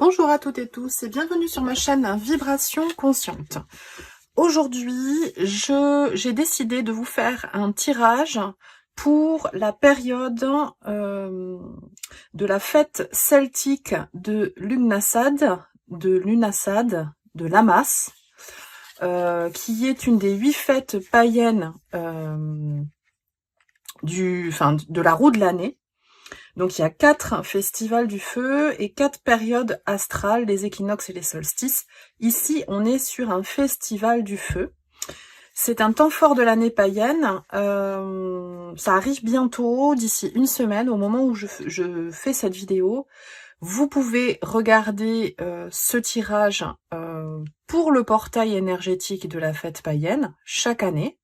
Bonjour à toutes et tous et bienvenue sur ma chaîne Vibration Consciente. Aujourd'hui, j'ai décidé de vous faire un tirage pour la période de la fête celtique de Lughnasadh, de Lammas, qui est une des 8 fêtes païennes de la roue de l'année. Donc il y a 4 festivals du feu et 4 périodes astrales, les équinoxes et les solstices. Ici, on est sur un festival du feu. C'est un temps fort de l'année païenne. Ça arrive bientôt, d'ici une semaine, au moment où je fais cette vidéo. Vous pouvez regarder ce tirage pour le portail énergétique de la fête païenne, chaque année.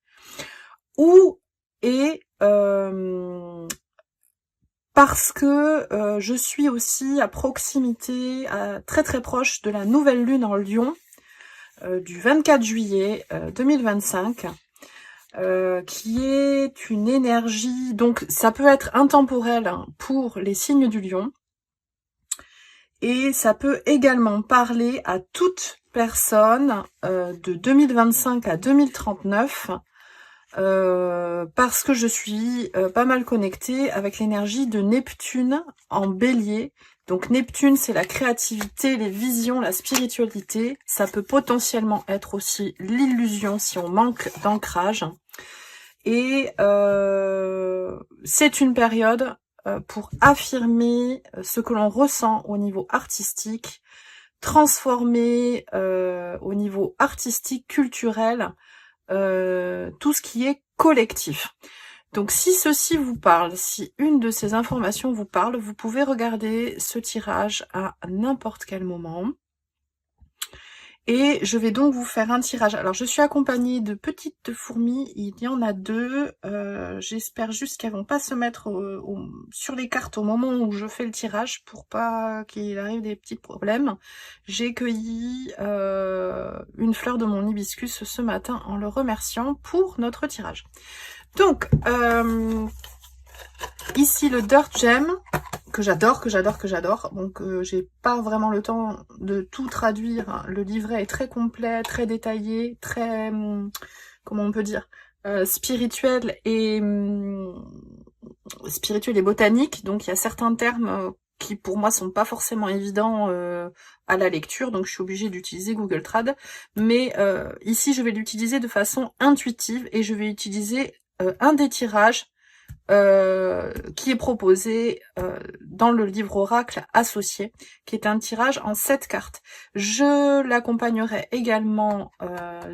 Parce que je suis aussi à proximité, très très proche de la nouvelle lune en Lion, du 24 juillet 2025, qui est une énergie, donc ça peut être intemporel pour les signes du Lion, et ça peut également parler à toute personne de 2025 à 2039, parce que je suis pas mal connectée avec l'énergie de Neptune en Bélier. Donc Neptune, c'est la créativité, les visions, la spiritualité. Ça peut potentiellement être aussi l'illusion si on manque d'ancrage. Et c'est une période pour affirmer ce que l'on ressent au niveau artistique, transformer au niveau artistique, culturel, tout ce qui est collectif. Donc si ceci vous parle, si une de ces informations vous parle, vous pouvez regarder ce tirage à n'importe quel moment. Et je vais donc vous faire un tirage. Alors je suis accompagnée de petites fourmis, il y en a 2. J'espère juste qu'elles vont pas se mettre sur les cartes au moment où je fais le tirage pour pas qu'il arrive des petits problèmes. J'ai cueilli une fleur de mon hibiscus ce matin en le remerciant pour notre tirage. Donc ici le Dirt Gem, que j'adore. Donc j'ai pas vraiment le temps de tout traduire. Le livret est très complet, très détaillé, très, comment on peut dire, spirituel et botanique. Donc il y a certains termes qui pour moi sont pas forcément évidents à la lecture, donc je suis obligée d'utiliser Google Trad. Mais ici je vais l'utiliser de façon intuitive et je vais utiliser un des tirages qui est proposé dans le livre Oracle associé, qui est un tirage en 7 cartes. Je l'accompagnerai également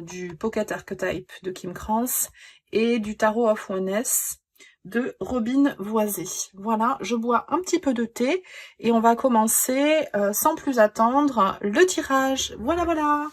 du Pocket Archetype de Kim Krans et du Tarot of Oneness de Robin Voisé. Voilà, je bois un petit peu de thé et on va commencer sans plus attendre le tirage. Voilà, voilà.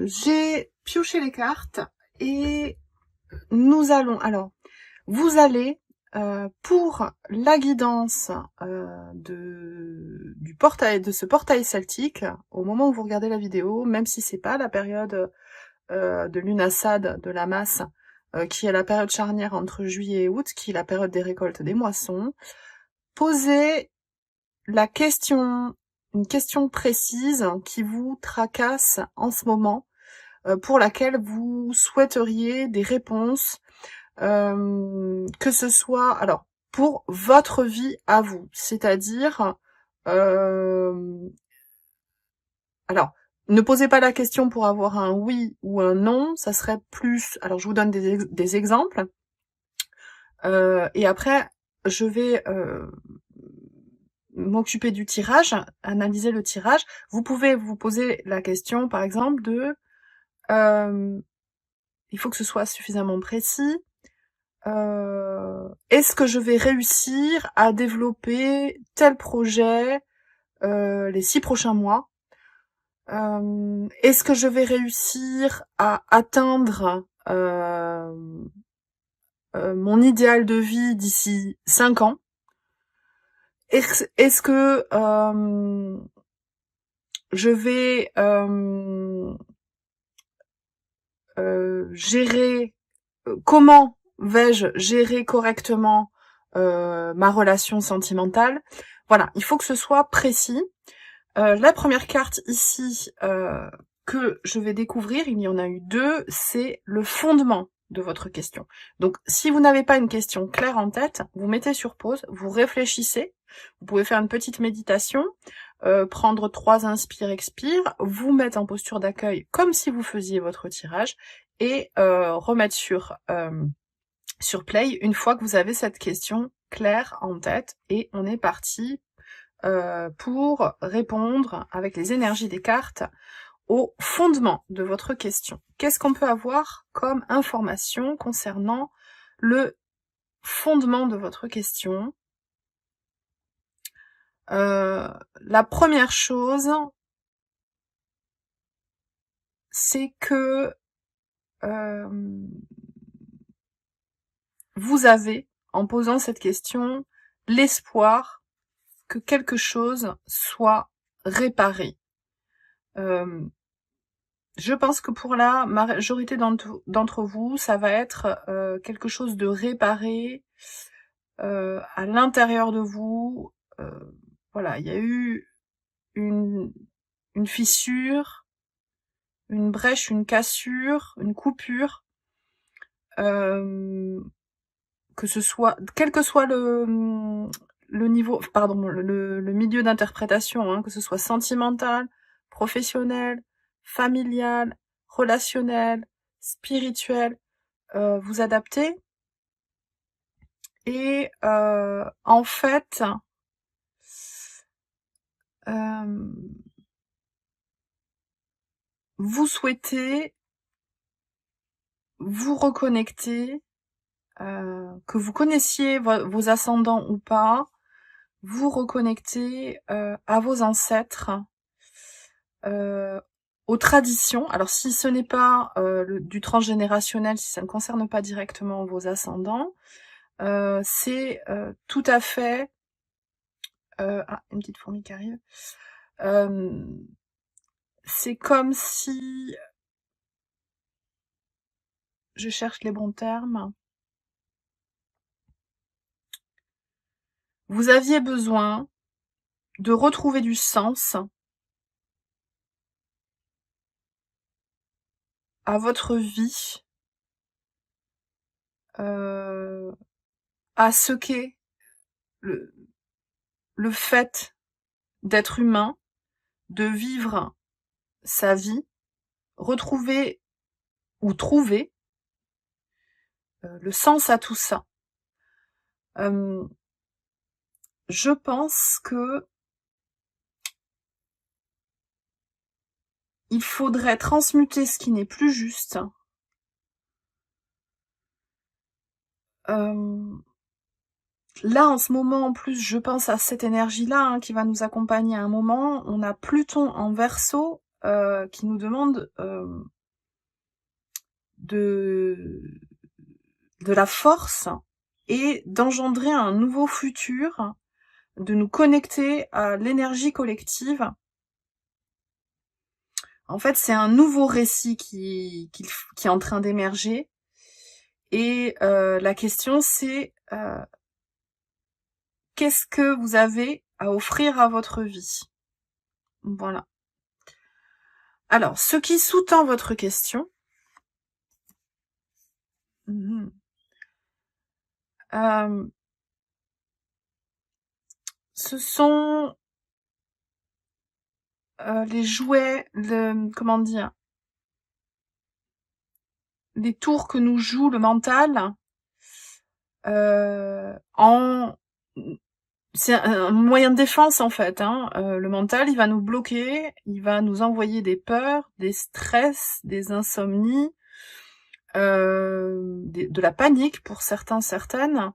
J'ai pioché les cartes et nous allons, alors, vous allez, pour la guidance de ce portail celtique, au moment où vous regardez la vidéo, même si c'est pas la période de Lughnasadh, de Lammas, qui est la période charnière entre juillet et août, qui est la période des récoltes des moissons, posez une question précise qui vous tracasse en ce moment, pour laquelle vous souhaiteriez des réponses, que ce soit, alors, pour votre vie à vous, c'est-à-dire, alors, ne posez pas la question pour avoir un oui ou un non, ça serait plus, alors je vous donne des exemples, et après, je vais m'occuper du tirage, analyser le tirage. Vous pouvez vous poser la question, par exemple, de il faut que ce soit suffisamment précis. est-ce que je vais réussir à développer tel projet les 6 prochains mois? Est-ce que je vais réussir à atteindre mon idéal de vie d'ici 5 ans? Est-ce que je vais gérer, comment vais-je gérer correctement ma relation sentimentale? Voilà, il faut que ce soit précis. La première carte ici que je vais découvrir, il y en a eu 2, c'est le fondement de votre question. Donc, si vous n'avez pas une question claire en tête, vous mettez sur pause, vous réfléchissez, vous pouvez faire une petite méditation, prendre 3 inspire-expire, vous mettre en posture d'accueil comme si vous faisiez votre tirage, et remettre sur play une fois que vous avez cette question claire en tête, et on est parti pour répondre avec les énergies des cartes au fondement de votre question. Qu'est-ce qu'on peut avoir comme information concernant le fondement de votre question? La première chose, c'est que vous avez, en posant cette question, l'espoir que quelque chose soit réparé. Je pense que pour la majorité d'entre vous, ça va être quelque chose de réparé à l'intérieur de vous. Voilà, il y a eu une fissure, une brèche, une cassure, une coupure, que ce soit, quel que soit le niveau, pardon, le milieu d'interprétation, hein, que ce soit sentimental, professionnel, familial, relationnel, spirituel, vous adaptez. Et en fait, vous souhaitez vous reconnecter, que vous connaissiez vos ascendants ou pas, vous reconnecter à vos ancêtres, aux traditions. Alors si ce n'est pas du transgénérationnel, si ça ne concerne pas directement vos ascendants, c'est tout à fait... ah, une petite fourmi qui arrive. C'est comme si... Je cherche les bons termes. Vous aviez besoin de retrouver du sens à votre vie, à ce qu'est le fait d'être humain, de vivre sa vie, retrouver ou trouver le sens à tout ça. Je pense que il faudrait transmuter ce qui n'est plus juste. Là, en ce moment, en plus, je pense à cette énergie-là hein, qui va nous accompagner à un moment. On a Pluton en Verseau qui nous demande de la force et d'engendrer un nouveau futur, de nous connecter à l'énergie collective. En fait, c'est un nouveau récit qui est en train d'émerger. Et la question, c'est qu'est-ce que vous avez à offrir à votre vie? Voilà. Alors, ce qui sous-tend votre question, ce sont les jouets, comment dire, les tours que nous joue le mental c'est un moyen de défense en fait. Hein. Le mental, il va nous bloquer, il va nous envoyer des peurs, des stress, des insomnies, de la panique pour certains, certaines,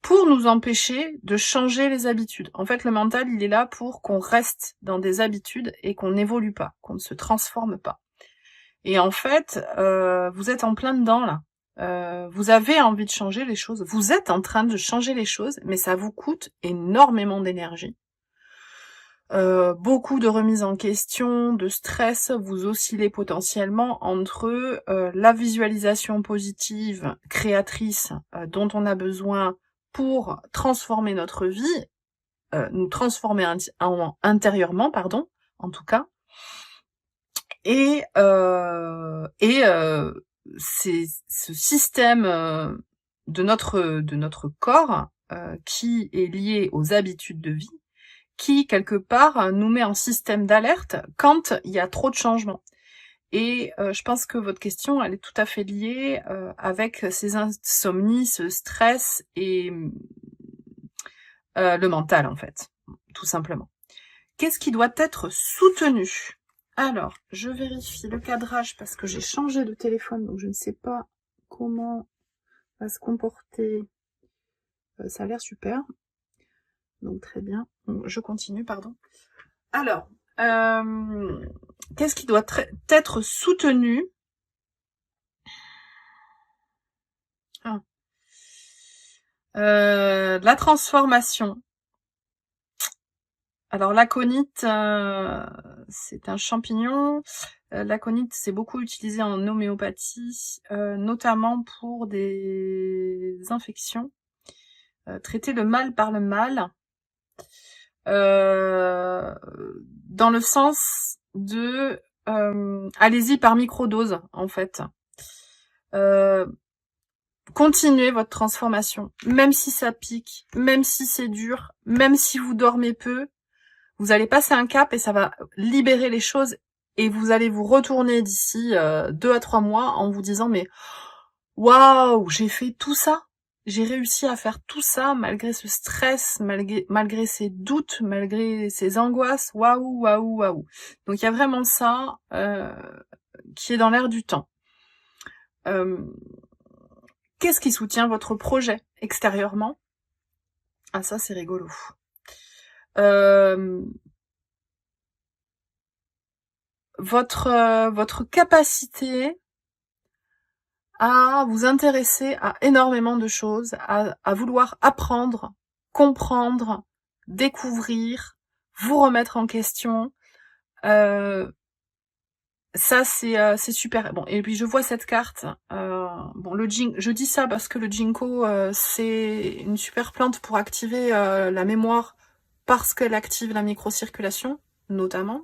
pour nous empêcher de changer les habitudes. En fait, le mental, il est là pour qu'on reste dans des habitudes et qu'on n'évolue pas, qu'on ne se transforme pas. Et en fait, vous êtes en plein dedans là. Vous avez envie de changer les choses, vous êtes en train de changer les choses, mais ça vous coûte énormément d'énergie. Beaucoup de remises en question, de stress, vous oscillez potentiellement entre la visualisation positive, créatrice, dont on a besoin pour transformer notre vie, nous transformer intérieurement, pardon, en tout cas, et c'est ce système de notre corps qui est lié aux habitudes de vie, qui, quelque part, nous met en système d'alerte quand il y a trop de changements. Et je pense que votre question, elle est tout à fait liée avec ces insomnies, ce stress et le mental, en fait, tout simplement. Qu'est-ce qui doit être soutenu? Alors, je vérifie le cadrage parce que j'ai changé de téléphone, donc je ne sais pas comment va se comporter. Ça a l'air super. Donc très bien. Je continue, pardon. Alors, qu'est-ce qui doit être soutenu? La transformation. Alors l'aconite, c'est un champignon. L'aconite, c'est beaucoup utilisé en homéopathie, notamment pour des infections. Traiter le mal par le mal. Dans le sens de allez-y par microdose, en fait. Continuez votre transformation, même si ça pique, même si c'est dur, même si vous dormez peu, vous allez passer un cap et ça va libérer les choses et vous allez vous retourner d'ici 2 à 3 mois en vous disant mais waouh, j'ai fait tout ça, j'ai réussi à faire tout ça malgré ce stress, malgré ces doutes, malgré ces angoisses, waouh, waouh, waouh. Donc il y a vraiment ça qui est dans l'air du temps. Qu'est-ce qui soutient votre projet extérieurement? Ah ça c'est rigolo. Votre capacité à vous intéresser à énormément de choses, à vouloir apprendre, comprendre, découvrir, vous remettre en question. Ça c'est super. Bon, et puis je vois cette carte. Bon, je dis ça parce que le ginkgo c'est une super plante pour activer la mémoire parce qu'elle active la microcirculation, notamment.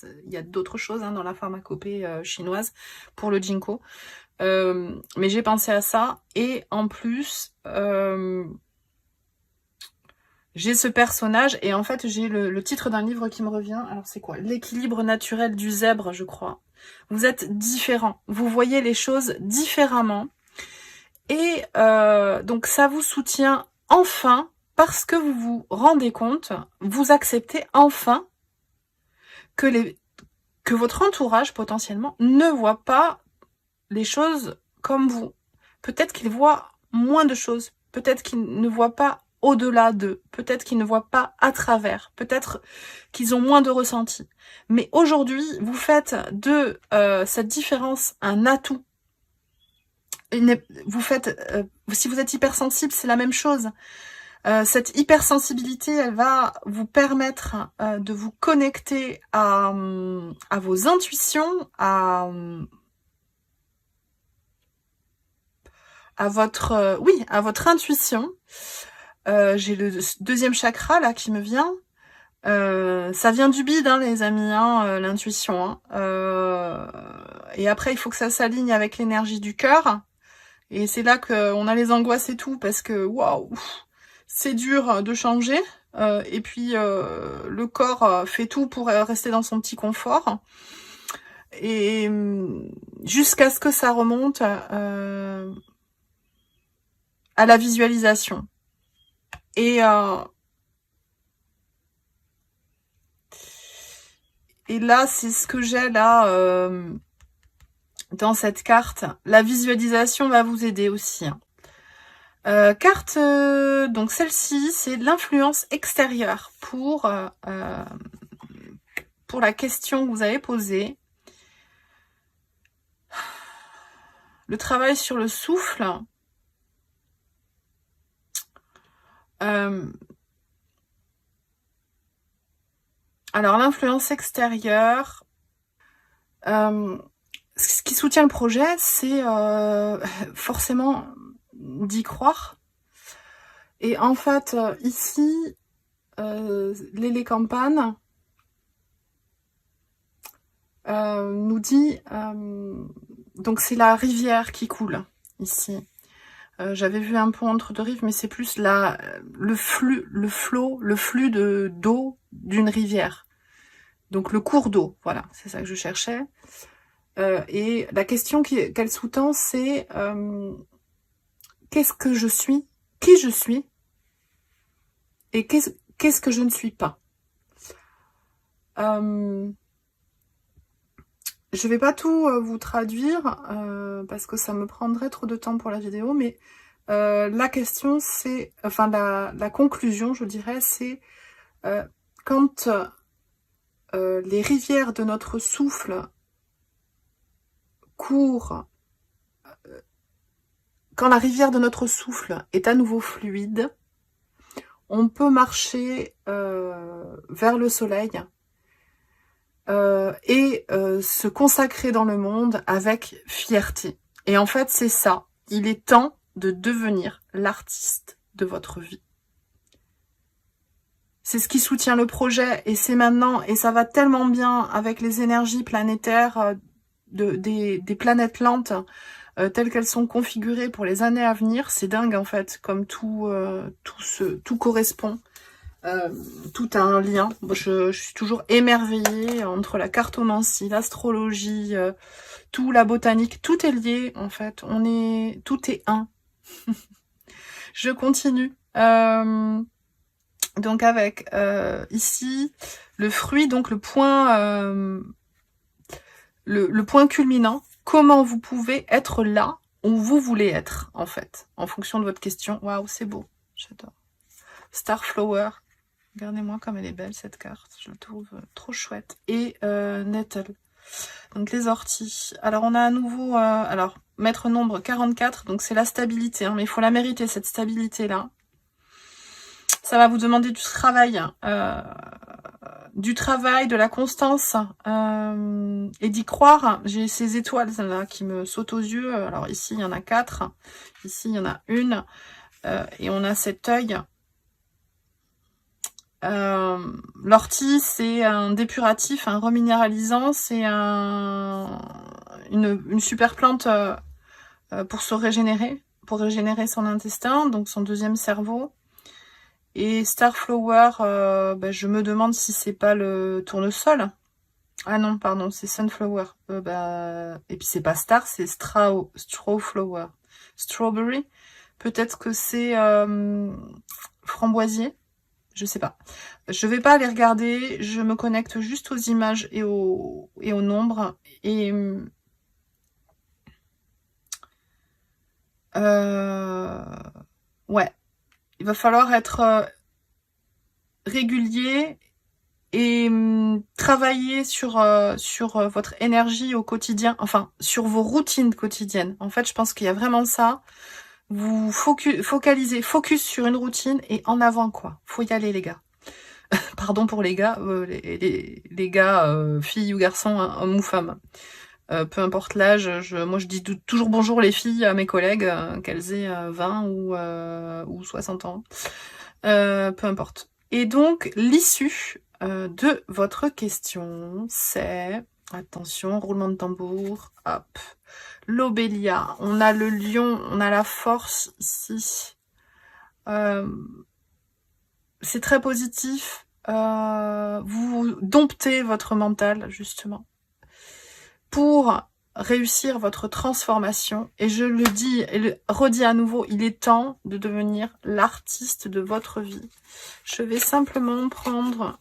Il y a d'autres choses dans la pharmacopée chinoise pour le ginkgo. Mais j'ai pensé à ça. Et en plus, j'ai ce personnage. Et en fait, j'ai le titre d'un livre qui me revient. Alors c'est quoi? L'équilibre naturel du zèbre, je crois. Vous êtes différents. Vous voyez les choses différemment. Et donc ça vous soutient enfin parce que vous vous rendez compte, vous acceptez enfin que votre entourage potentiellement ne voit pas les choses comme vous. Peut-être qu'il voit moins de choses, peut-être qu'il ne voit pas au-delà d'eux, peut-être qu'ils ne voient pas à travers, peut-être qu'ils ont moins de ressenti. Mais aujourd'hui, vous faites de cette différence un atout. Vous faites, si vous êtes hypersensible, c'est la même chose. Cette hypersensibilité, elle va vous permettre de vous connecter à vos intuitions, à votre intuition. J'ai le deuxième chakra là qui me vient. Ça vient du bide, les amis, l'intuition. Et après, il faut que ça s'aligne avec l'énergie du cœur. Et c'est là qu'on a les angoisses et tout, parce que waouh, c'est dur de changer. Et puis le corps fait tout pour rester dans son petit confort. Et jusqu'à ce que ça remonte à la visualisation. Et là, c'est ce que j'ai là dans cette carte. La visualisation va vous aider aussi. Carte, donc celle-ci, c'est l'influence extérieure pour la question que vous avez posée. Le travail sur le souffle. Alors, l'influence extérieure, ce qui soutient le projet, c'est forcément d'y croire. Et en fait, ici, l'Élécampane nous dit... donc, c'est la rivière qui coule, ici. J'avais vu un pont entre deux rives, mais c'est plus le flux d'eau d'une rivière. Donc le cours d'eau, voilà, c'est ça que je cherchais. Et la question qu'elle sous-tend, c'est qu'est-ce que je suis, qui je suis, et qu'est-ce que je ne suis pas. Je vais pas tout vous traduire, parce que ça me prendrait trop de temps pour la vidéo, mais la question c'est, enfin la conclusion, je dirais, c'est quand les rivières de notre souffle courent, quand la rivière de notre souffle est à nouveau fluide, on peut marcher vers le soleil et se consacrer dans le monde avec fierté. Et en fait, c'est ça. Il est temps de devenir l'artiste de votre vie. C'est ce qui soutient le projet et c'est maintenant, et ça va tellement bien avec les énergies planétaires des planètes lentes telles qu'elles sont configurées pour les années à venir. C'est dingue en fait, comme tout correspond. Tout a un lien. Je suis toujours émerveillée entre la cartomancie, l'astrologie, tout, la botanique, tout est lié en fait. Tout est un. Je continue. Donc avec ici le fruit, donc le point culminant. Comment vous pouvez être là où vous voulez être en fait, en fonction de votre question. Waouh, c'est beau, j'adore. Starflower. Regardez-moi comme elle est belle cette carte, je la trouve trop chouette. Et Nettle, donc les orties. Alors on a à nouveau, alors maître nombre 44, donc c'est la stabilité, hein, mais il faut la mériter cette stabilité là. Ça va vous demander du travail, de la constance et d'y croire. J'ai ces étoiles là qui me sautent aux yeux. Alors ici il y en a 4, ici il y en a une et on a cet œil. L'ortie, c'est un dépuratif, un reminéralisant, c'est une super plante pour se régénérer, pour régénérer son intestin, donc son deuxième cerveau. Et Starflower, je me demande si c'est pas le tournesol. Ah non, pardon, c'est Sunflower. Et puis c'est pas Star, c'est Strawflower. Strawberry. Peut-être que c'est framboisier. Je sais pas. Je vais pas aller regarder. Je me connecte juste aux images et aux nombres. Et ouais. Il va falloir être régulier et travailler sur votre énergie au quotidien, enfin sur vos routines quotidiennes. En fait, je pense qu'il y a vraiment ça. Vous focalisez, focus sur une routine et en avant quoi. Faut y aller les gars. Pardon pour les gars, les gars, filles ou garçons, hein, hommes ou femmes. Peu importe l'âge, moi je dis toujours bonjour les filles à mes collègues, qu'elles aient 20 ou 60 ans. Peu importe. Et donc, l'issue de votre question, c'est... Attention, roulement de tambour, hop. L'Obélia, on a le lion, on a la force ici. C'est très positif. Vous domptez votre mental, justement, pour réussir votre transformation. Et je le dis et le redis à nouveau, il est temps de devenir l'artiste de votre vie. Je vais simplement prendre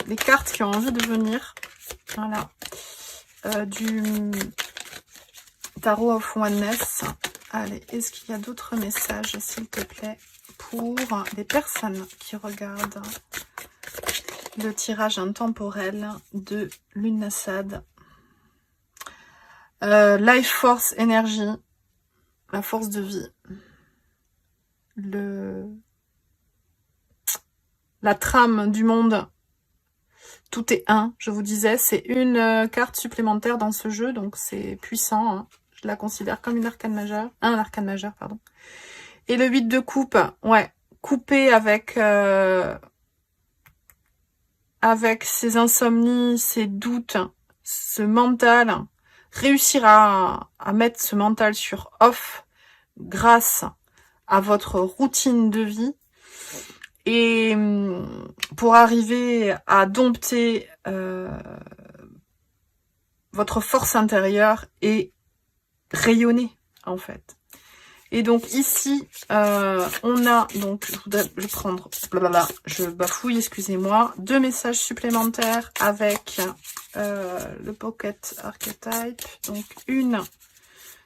les cartes qui ont envie de venir. Voilà. du Tarot of Oneness. Allez, est-ce qu'il y a d'autres messages, s'il te plaît, pour les personnes qui regardent le tirage intemporel de Lunassad? Life Force, énergie, la force de vie, la trame du monde, tout est un, je vous disais, c'est une carte supplémentaire dans ce jeu, donc c'est puissant, hein. Je la considère comme une arcane majeure, un arcane majeur, pardon. Et le 8 de coupe, ouais, coupé avec ses insomnies, ses doutes, ce mental, réussir à mettre ce mental sur off grâce à votre routine de vie et pour arriver à dompter votre force intérieure et rayonner en fait. Et donc ici, on a, donc je vais prendre, blablabla, je bafouille, excusez-moi, 2 messages supplémentaires avec le Pocket Archetype. Donc une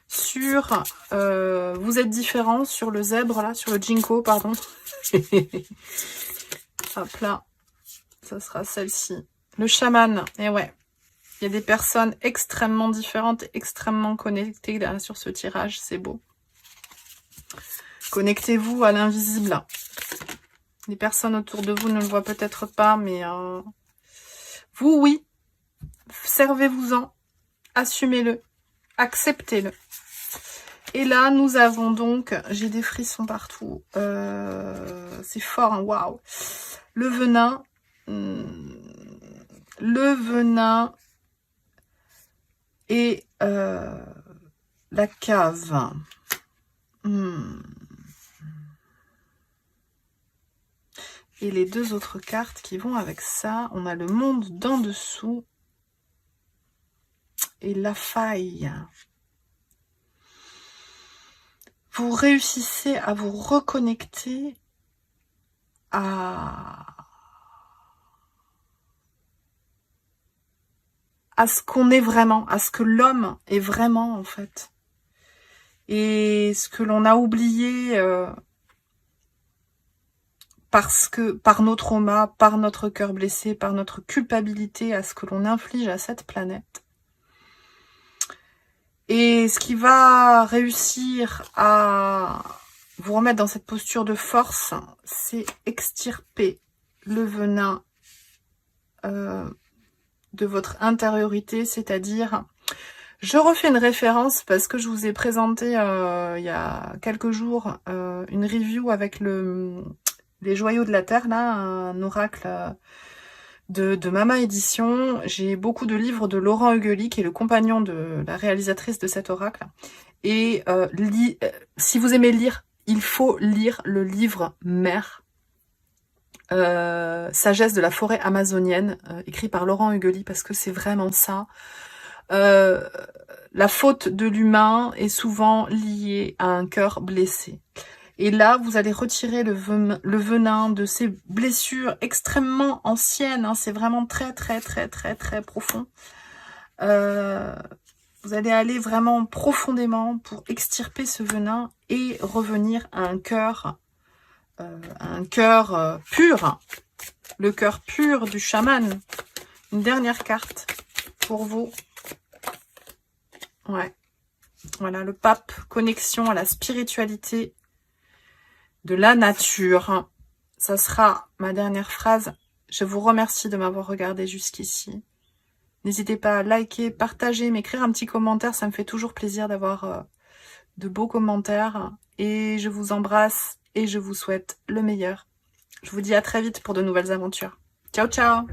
sur, vous êtes différent, sur le zèbre, là, sur le Jinko, pardon. Hop là, ça sera celle-ci. Le chaman, et ouais. Il y a des personnes extrêmement différentes, extrêmement connectées là, sur ce tirage, c'est beau. Connectez-vous à l'invisible. Les personnes autour de vous ne le voient peut-être pas, mais vous, oui. Servez-vous-en. Assumez-le. Acceptez-le. Et là, nous avons donc... J'ai des frissons partout. C'est fort, hein, waouh. Le venin. Le venin. Et la cave. Et les 2 autres cartes qui vont avec ça, on a le monde d'en dessous et la faille. Vous réussissez à vous reconnecter à ce qu'on est vraiment, à ce que l'homme est vraiment en fait. Et ce que l'on a oublié parce que par nos traumas, par notre cœur blessé, par notre culpabilité à ce que l'on inflige à cette planète. Et ce qui va réussir à vous remettre dans cette posture de force, c'est extirper le venin de votre intériorité, c'est-à-dire... Je refais une référence parce que je vous ai présenté il y a quelques jours une review avec les joyaux de la terre, là, un oracle de Mama Édition. J'ai beaucoup de livres de Laurent Huguely, qui est le compagnon de la réalisatrice de cet oracle. Et si vous aimez lire, il faut lire le livre mère, Sagesse de la forêt amazonienne, écrit par Laurent Huguely, parce que c'est vraiment ça. La faute de l'humain est souvent liée à un cœur blessé. Et là, vous allez retirer le venin de ces blessures extrêmement anciennes. Hein, c'est vraiment très, très, très, très, très profond. Vous allez aller vraiment profondément pour extirper ce venin et revenir à un cœur pur. Le cœur pur du chaman. Une dernière carte pour vous. Ouais. Voilà, le pape, connexion à la spiritualité de la nature. Ça sera ma dernière phrase. Je vous remercie de m'avoir regardé jusqu'ici. N'hésitez pas à liker, partager, m'écrire un petit commentaire. Ça me fait toujours plaisir d'avoir de beaux commentaires. Et je vous embrasse et je vous souhaite le meilleur. Je vous dis à très vite pour de nouvelles aventures. Ciao, ciao!